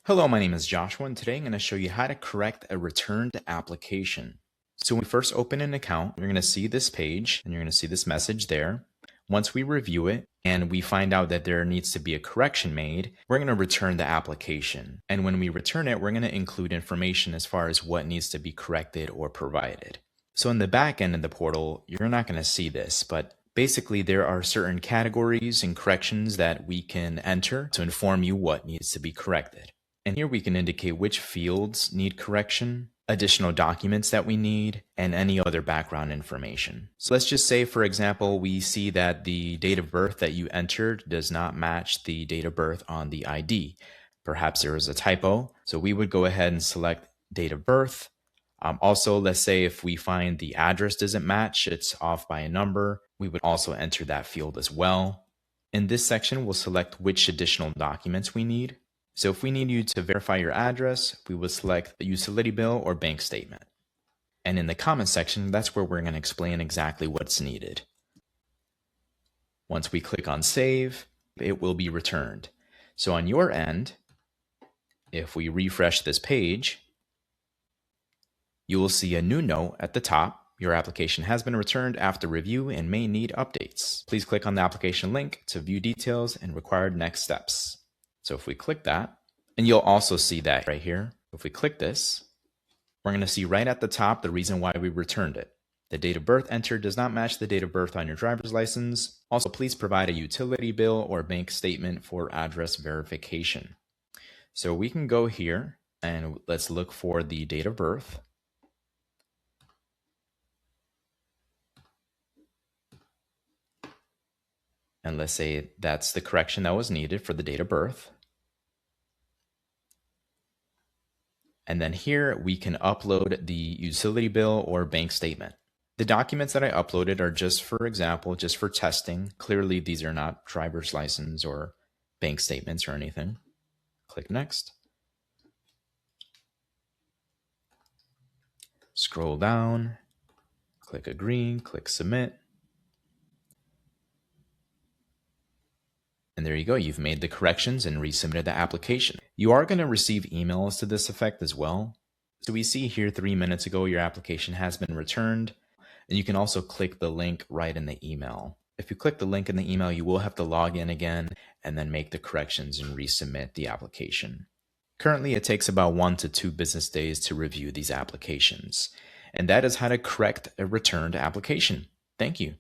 Hello, my name is Joshua, and today I'm going to show you how to correct a returned application. So when we first open an account, you're going to see this page and you're going to see this message there. Once we review it and we find out that there needs to be a correction made, we're going to return the application. And when we return it, we're going to include information as far as what needs to be corrected or provided. So in the back end of the portal, you're not going to see this, but basically, there are certain categories and corrections that we can enter to inform you what needs to be corrected. And here we can indicate which fields need correction, additional documents that we need, and any other background information. So let's just say, for example, we see that the date of birth that you entered does not match the date of birth on the ID. Perhaps there is a typo. So we would go ahead and select date of birth. Also, let's say if we find the address doesn't match, it's off by a number, we would also enter that field as well. In this section, we'll select which additional documents we need. So if we need you to verify your address, we would select a utility bill or bank statement. And in the comment section, that's where we're going to explain exactly what's needed. Once we click on save, it will be returned. So on your end, if we refresh this page, you will see a new note at the top. Your application has been returned after review and may need updates. Please click on the application link to view details and required next steps. So if we click that, and you'll also see that right here. If we click this, we're going to see right at the top the reason why we returned it. The date of birth entered does not match the date of birth on your driver's license. Also, please provide a utility bill or bank statement for address verification. So we can go here and let's look for the date of birth. And let's say that's the correction that was needed for the date of birth. And then here we can upload the utility bill or bank statement. The documents that I uploaded are just for example, just for testing. Clearly, these are not driver's license or bank statements or anything. Click next. Scroll down, click agree, click submit. And there you go, you've made the corrections and resubmitted the application. You are going to receive emails to this effect as well. So we see here 3 minutes ago, your application has been returned. And you can also click the link right in the email. If you click the link in the email, you will have to log in again and then make the corrections and resubmit the application. Currently, it takes about 1 to 2 business days to review these applications. And that is how to correct a returned application. Thank you.